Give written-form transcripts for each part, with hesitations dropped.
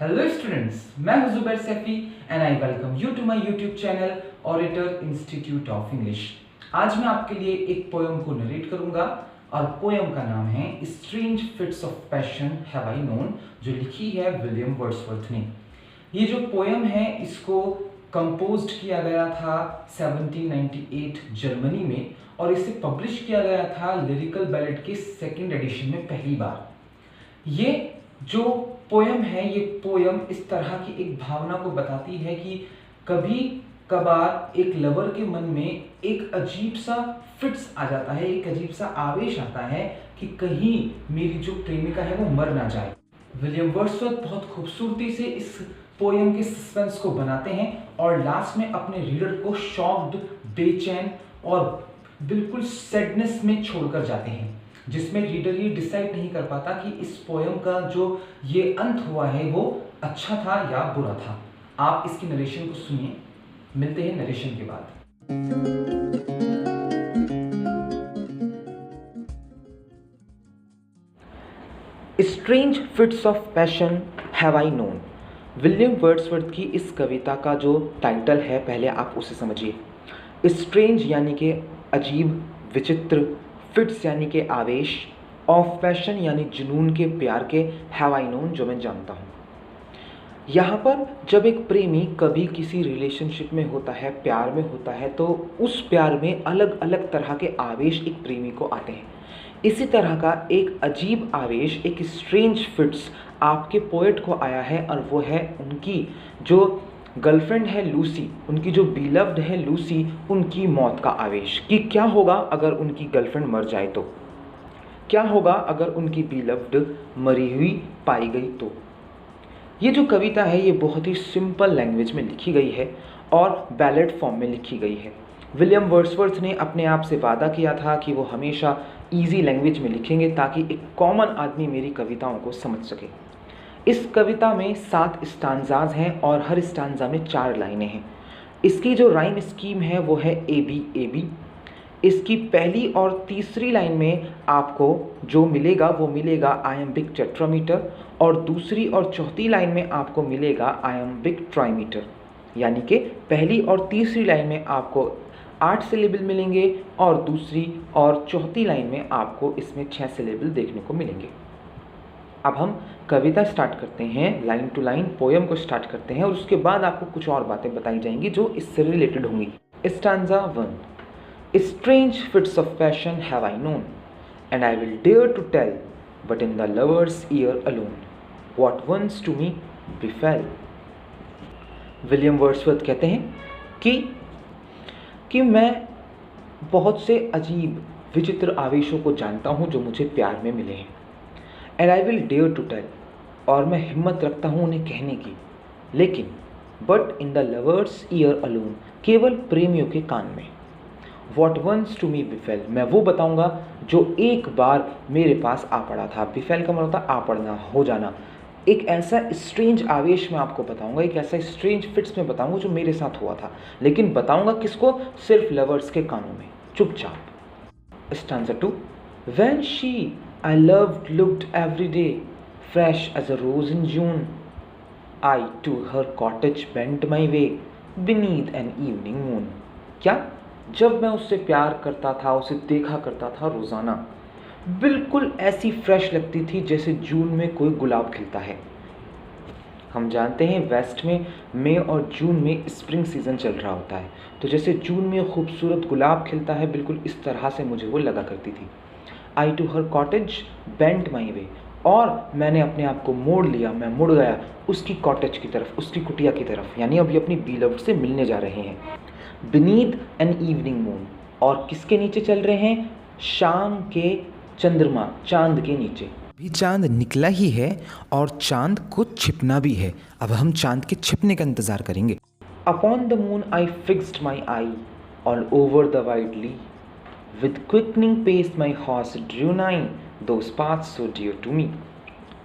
Hello students, मैं हूं Zubair Saifi and I welcome you to my YouTube channel orator institute of English. आज मैं आपके लिए एक पोयम को नरेट करूंगा और पोयम का नाम है strange fits of passion have I known, जो लिखी है विलियम वर्ड्सवर्थ ने। ये जो पोयम है इसको कंपोज्ड किया गया था 1798 जर्मनी में और इसे पब्लिश किया गया था लिरिकल बैलेड के सेकेंड एडिशन में पहली बार। ये जो पोयम है, ये पोयम इस तरह की एक भावना को बताती है कि कभी कभार एक लवर के मन में एक अजीब सा फिट्स आ जाता है, एक अजीब सा आवेश आता है कि कहीं मेरी जो प्रेमिका है वो मर ना जाए। विलियम वर्ड्सवर्थ बहुत खूबसूरती से इस पोयम के सस्पेंस को बनाते हैं और लास्ट में अपने रीडर को शॉक्ड, बेचैन और बिल्कुल सैडनेस में छोड़कर जाते हैं, जिसमें रीडर ये डिसाइड नहीं कर पाता कि इस पोयम का जो ये अंत हुआ है वो अच्छा था या बुरा था। आप इसकी नरेशन को सुनिए, मिलते हैं नरेशन के बाद। Strange fits of passion have I known. William Wordsworth की इस कविता का जो टाइटल है, पहले आप उसे समझिए। स्ट्रेंज यानी कि अजीब, विचित्र, फिट्स यानी कि आवेश, ऑफ पैशन यानी जुनून के, प्यार के, हैव आई नोन जो मैं जानता हूँ। यहाँ पर जब एक प्रेमी कभी किसी रिलेशनशिप में होता है, प्यार में होता है, तो उस प्यार में अलग अलग तरह के आवेश एक प्रेमी को आते हैं। इसी तरह का एक अजीब आवेश, एक स्ट्रेंज फिट्स आपके पोएट को आया है और वो है उनकी जो गर्लफ्रेंड है लूसी, उनकी जो बिलव्ड है लूसी, उनकी मौत का आवेश कि क्या होगा अगर उनकी गर्लफ्रेंड मर जाए तो, क्या होगा अगर उनकी बिलव्ड मरी हुई पाई गई तो। ये जो कविता है ये बहुत ही सिंपल लैंग्वेज में लिखी गई है और बैलेड फॉर्म में लिखी गई है। विलियम वर्ड्सवर्थ ने अपने आप से वादा किया था कि वो हमेशा ईजी लैंग्वेज में लिखेंगे ताकि एक कॉमन आदमी मेरी कविताओं को समझ सके। इस कविता में 7 स्टांजाज हैं और हर स्टांजा में 4 लाइनें हैं। इसकी जो राइम स्कीम है वो है ए बी ए बी। इसकी पहली और तीसरी लाइन में आपको जो मिलेगा वो मिलेगा आयम्बिक टेट्रामीटर और दूसरी और चौथी लाइन में आपको मिलेगा आयम्बिक ट्राइमीटर, यानी कि पहली और तीसरी लाइन में आपको 8 सिलेबल मिलेंगे और दूसरी और चौथी लाइन में आपको इसमें 6 सिलेबल देखने को मिलेंगे। अब हम कविता स्टार्ट करते हैं, लाइन टू लाइन पोयम को स्टार्ट करते हैं और उसके बाद आपको कुछ और बातें बताई जाएंगी जो इससे रिलेटेड होंगी। Stanza 1। Strange fits of passion have I known and I will dare to tell but in the lover's ear alone what once to me befell. William Wordsworth कहते हैं कि मैं बहुत से अजीब विचित्र आवेशों को जानता हूँ जो मुझे प्यार में मिले हैं। And I will dare to tell, और मैं हिम्मत रखता हूँ उन्हें कहने की, लेकिन but in the lover's ear alone, केवल प्रेमियों के कान में। What once to me befell, मैं वो बताऊँगा जो एक बार मेरे पास आ पड़ा था। बिफेल का मतलब होता आ पड़ना, हो जाना। एक ऐसा स्ट्रेंज आवेश मैं आपको बताऊँगा, एक ऐसा स्ट्रेंज फिट्स में बताऊँगा जो मेरे साथ हुआ था, लेकिन बताऊँगा किसको? सिर्फ लवर्स के कानों में, चुपचाप। Stanza 2। When she I loved looked every day fresh as a rose in June, I to her cottage bent my way beneath an evening moon। क्या? जब मैं उससे प्यार करता था, उसे देखा करता था रोज़ाना, बिल्कुल ऐसी फ्रेश लगती थी जैसे जून में कोई गुलाब खिलता है। हम जानते हैं वेस्ट में मई और जून में स्प्रिंग सीज़न चल रहा होता है, तो जैसे जून में खूबसूरत गुलाब खिलता है, बिल्कुल इस तरह से मुझे वो लगा करती थी। आई टू हर कॉटेज बेंट माई वे, और मैंने अपने आप को मोड़ लिया, मैं मुड़ गया उसकी कॉटेज की तरफ, उसकी कुटिया की तरफ, यानी अभी अपनी बिलव्ड से मिलने जा रहे हैं। बीनीथ एन इवनिंग मून, और किसके नीचे चल रहे हैं? शाम के चंद्रमा, चांद के नीचे। अभी चांद निकला ही है और चांद को छिपना भी है, अब हम चांद के छिपने का इंतज़ार करेंगे। Upon the moon I fixed my eye all over the wide lea, with quickening pace my horse drew nigh those paths so dear to me।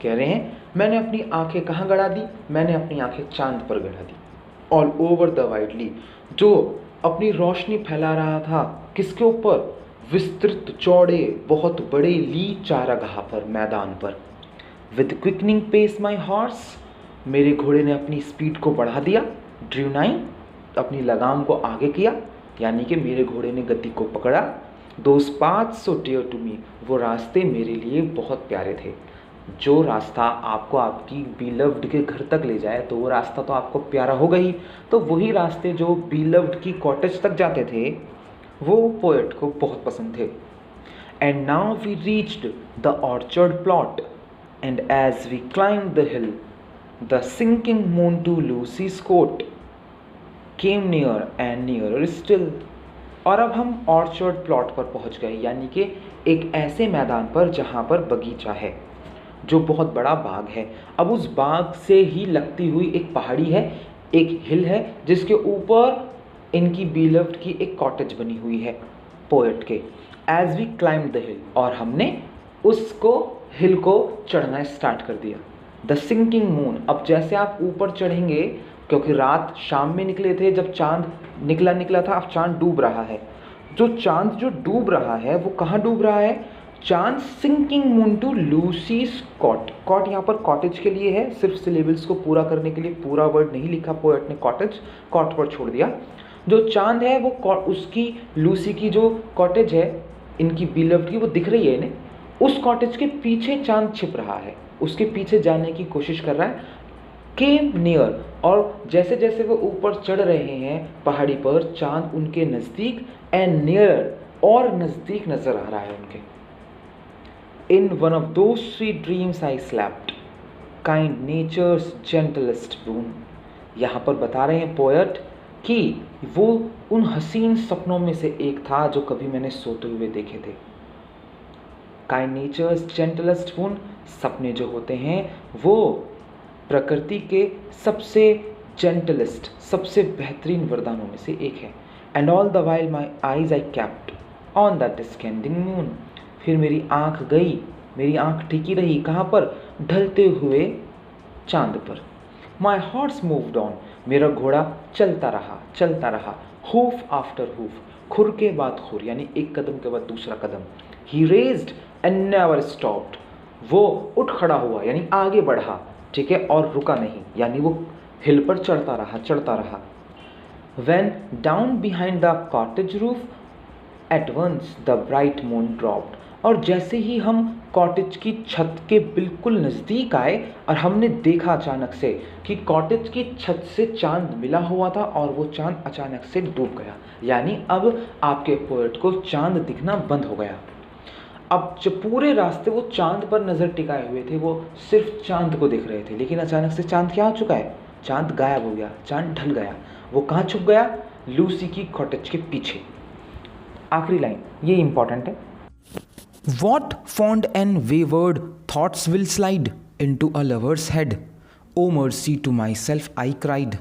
कह रहे हैं मैंने अपनी आंखें कहाँ गड़ा दी? मैंने अपनी आंखें चांद पर गड़ा दी। ऑल ओवर द वाइडली, जो अपनी रोशनी फैला रहा था किसके ऊपर? विस्तृत चौड़े बहुत बड़े ली चारागाह पर, मैदान पर। With quickening pace my horse, मेरे घोड़े ने अपनी स्पीड को बढ़ा दिया, ड्रू नाइन, अपनी लगाम को आगे किया, यानी कि मेरे घोड़े ने गति को पकड़ा। Those paths so dear to me, वो रास्ते मेरे लिए बहुत प्यारे थे। जो रास्ता आपको आपकी बीलव्ड के घर तक ले जाए तो वो रास्ता तो आपको प्यारा होगा ही, तो वही रास्ते जो बीलव्ड की कॉटेज तक जाते थे वो पोएट को बहुत पसंद थे। And now we reached the orchard plot, and as we climb the hill the sinking moon to Lucy's cot came near and nearer still. और अब हम ऑर्चर्ड प्लॉट पर पहुंच गए, यानी कि एक ऐसे मैदान पर जहां पर बगीचा है, जो बहुत बड़ा बाग है। अब उस बाग से ही लगती हुई एक पहाड़ी है, एक हिल है, जिसके ऊपर इनकी बीलव्ड की एक कॉटेज बनी हुई है पोएट के। As we climb the hill, और हमने उसको हिल को चढ़ना स्टार्ट कर दिया। द सिंकिंग मून, अब जैसे आप ऊपर चढ़ेंगे, क्योंकि रात शाम में निकले थे जब चांद निकला था, अब चांद डूब रहा है। चांद जो डूब रहा है वो कहाँ डूब रहा है? चांद sinking moon to Lucy's cot. Cot यहाँ पर कॉटेज के लिए है, सिर्फ सिलेबल्स को पूरा करने के लिए, पूरा वर्ड नहीं लिखा पोएट ने कॉटेज, कॉट पर छोड़ दिया। जो चांद है वो उसकी लूसी की जो कॉटेज है इनकी बीलव्ड की, वो दिख रही है इन्हें। उस कॉटेज के पीछे चांद छिप रहा है, उसके पीछे जाने की कोशिश कर रहा है। केम नियर, और जैसे जैसे वो ऊपर चढ़ रहे हैं पहाड़ी पर, चांद उनके नज़दीक, एंड नियर, और नज़दीक नज़र आ रहा है उनके। In one of those sweet dreams I slept, kind nature's gentlest boon. यहाँ पर बता रहे हैं पोएट कि वो उन हसीन सपनों में से एक था जो कभी मैंने सोते हुए देखे थे। काइंड नेचर्स जेंटलेस्ट बून, सपने जो होते हैं वो प्रकृति के सबसे जेंटलेस्ट, सबसे बेहतरीन वरदानों में से एक है। And all the while my eyes I kept on the descending moon, फिर मेरी आँख गई, मेरी आँख टिकी रही कहाँ पर? ढलते हुए चांद पर। माई हॉर्स मूव्ड ऑन, मेरा घोड़ा चलता रहा, हूफ आफ्टर हूफ, खुर के बाद खुर, यानी एक कदम के बाद दूसरा कदम। ही रेज्ड एंड नेवर स्टॉप्ड, वो उठ खड़ा हुआ यानी आगे बढ़ा, ठीक है, और रुका नहीं, यानी वो हिल पर चढ़ता रहा। When down behind the cottage roof, at once the bright moon dropped, और जैसे ही हम कॉटेज की छत के बिल्कुल नज़दीक आए और हमने देखा अचानक से कि कॉटेज की छत से चांद मिला हुआ था और वो चांद अचानक से डूब गया, यानी अब आपके पोएट को चांद दिखना बंद हो गया। अब जब पूरे रास्ते वो चांद पर नज़र टिकाए हुए थे, वो सिर्फ चांद को देख रहे थे, लेकिन अचानक से चांद क्या हो चुका है? चांद गायब हो गया, चांद ढल गया। वो कहाँ छुप गया? लूसी की कॉटेज के पीछे। आखिरी लाइन ये इंपॉर्टेंट है। What fond and wayward thoughts will slide into a lover's head? Oh mercy to myself I cried,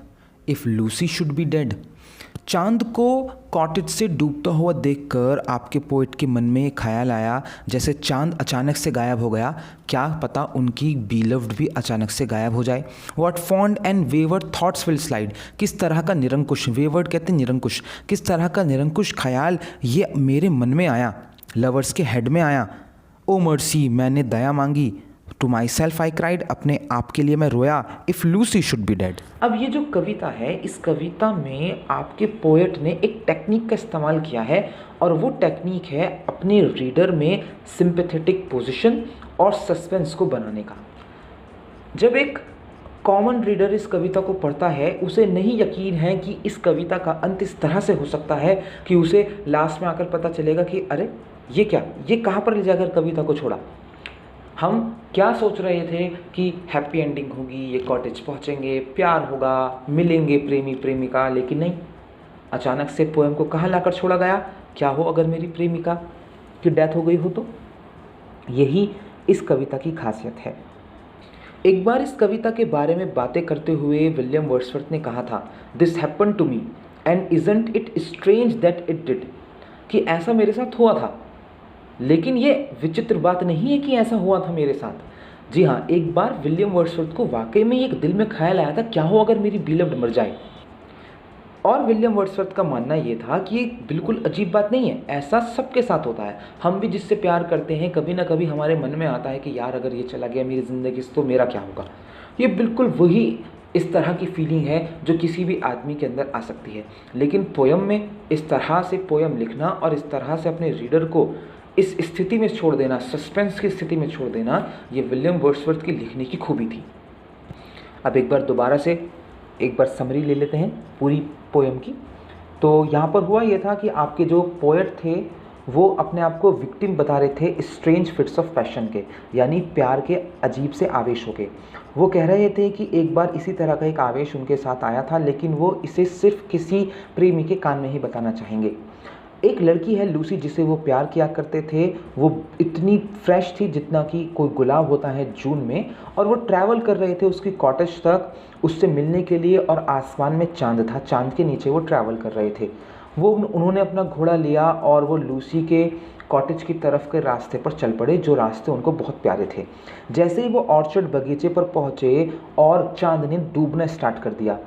if Lucy should be dead. चांद को कॉटेज से डूबता हुआ देखकर आपके पोएट के मन में एक ख्याल आया, जैसे चांद अचानक से गायब हो गया, क्या पता उनकी बीलव्ड भी अचानक से गायब हो जाए। What fond and wayward thoughts will slide, किस तरह का निरंकुश, वेवर्ड कहते हैं निरंकुश, किस तरह का निरंकुश ख्याल ये मेरे मन में आया, लवर्स के हेड में आया। ओ मर्सी, मैंने दया मांगी, to myself I cried, अपने आप के लिए मैं रोया, if Lucy should be dead. अब ये जो कविता है, इस कविता में आपके पोएट ने एक टेक्निक का इस्तेमाल किया है, और वो टेक्निक है अपने रीडर में सिंपैथेटिक पोजीशन और सस्पेंस को बनाने का। जब एक कॉमन रीडर इस कविता को पढ़ता है, उसे नहीं यकीन है कि इस कविता का अंत इस तरह से हो सकता है कि उसे लास्ट में आकर पता चलेगा कि अरे ये क्या, ये कहाँ पर ले जाकर कविता को छोड़ा। हम क्या सोच रहे थे कि हैप्पी एंडिंग होगी, ये कॉटेज पहुँचेंगे, प्यार होगा, मिलेंगे प्रेमी प्रेमिका, लेकिन नहीं, अचानक से पोएम को कहाँ लाकर छोड़ा गया। क्या हो अगर मेरी प्रेमिका की डेथ हो गई हो तो। यही इस कविता की खासियत है। एक बार इस कविता के बारे में बातें करते हुए विलियम वर्ड्सवर्थ ने कहा था, this happen to me and isn't it strange that it did, कि ऐसा मेरे साथ हुआ था, लेकिन ये विचित्र बात नहीं है कि ऐसा हुआ था मेरे साथ। जी हाँ, एक बार विलियम वर्ड्सवर्थ को वाकई में एक दिल में ख्याल आया था, क्या हो अगर मेरी बीलव्ड मर जाए। और विलियम वर्ड्सवर्थ का मानना ये था कि ये बिल्कुल अजीब बात नहीं है, ऐसा सबके साथ होता है। हम भी जिससे प्यार करते हैं, कभी ना कभी हमारे मन में आता है कि यार अगर ये चला गया मेरी ज़िंदगी से तो मेरा क्या होगा। ये बिल्कुल वही इस तरह की फीलिंग है जो किसी भी आदमी के अंदर आ सकती है। लेकिन पोयम में इस तरह से पोयम लिखना और इस तरह से अपने रीडर को इस स्थिति में छोड़ देना, सस्पेंस की स्थिति में छोड़ देना, ये विलियम वर्ड्सवर्थ की लिखने की खूबी थी। अब एक बार दोबारा से एक बार समरी ले लेते हैं पूरी पोयम की। तो यहाँ पर हुआ ये था कि आपके जो पोएट थे वो अपने आप को विक्टिम बता रहे थे स्ट्रेंज फिट्स ऑफ पैशन के, यानी प्यार के अजीब से आवेशों के। वो कह रहे थे कि एक बार इसी तरह का एक आवेश उनके साथ आया था, लेकिन वो इसे सिर्फ किसी प्रेमी के कान में ही बताना चाहेंगे। एक लड़की है लूसी जिसे वो प्यार किया करते थे। वो इतनी फ्रेश थी जितना कि कोई गुलाब होता है जून में, और वो ट्रैवल कर रहे थे उसकी कॉटेज तक उससे मिलने के लिए, और आसमान में चांद था, चांद के नीचे वो ट्रैवल कर रहे थे। उन्होंने अपना घोड़ा लिया और वो लूसी के कॉटेज की तरफ के रास्ते पर चल पड़े, जो रास्ते उनको बहुत प्यारे थे। जैसे ही वो ऑर्चर्ड बगीचे पर पहुँचे और चांद ने डूबना स्टार्ट कर दिया,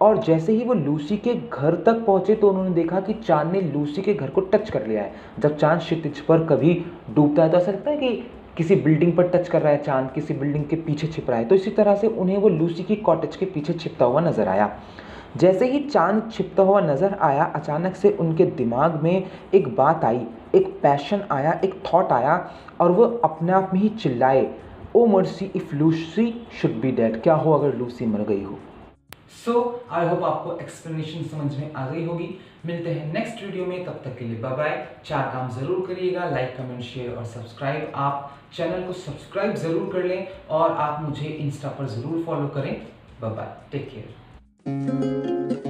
और जैसे ही वो लूसी के घर तक पहुँचे तो उन्होंने देखा कि चांद ने लूसी के घर को टच कर लिया है। जब चांद क्षितिज पर कभी डूबता है तो ऐसा लगता है कि किसी बिल्डिंग पर टच कर रहा है चांद, किसी बिल्डिंग के पीछे छिप रहा है। तो इसी तरह से उन्हें वो लूसी की कॉटेज के पीछे छिपता हुआ नजर आया। जैसे ही चांद छिपता हुआ नजर आया, अचानक से उनके दिमाग में एक बात आई, एक पैशन आया, एक थॉट आया, और वो अपने आप में ही चिल्लाए, O mercy if Lucy should be dead, क्या हो अगर लूसी मर गई हो। सो आई होप आपको एक्सप्लेनेशन समझ में आ गई होगी। मिलते हैं नेक्स्ट वीडियो में, तब तक के लिए बाय बाय। 4 काम जरूर करिएगा, लाइक कमेंट शेयर और सब्सक्राइब। आप चैनल को सब्सक्राइब जरूर कर लें और आप मुझे इंस्टा पर जरूर फॉलो करें। Bye bye, take care.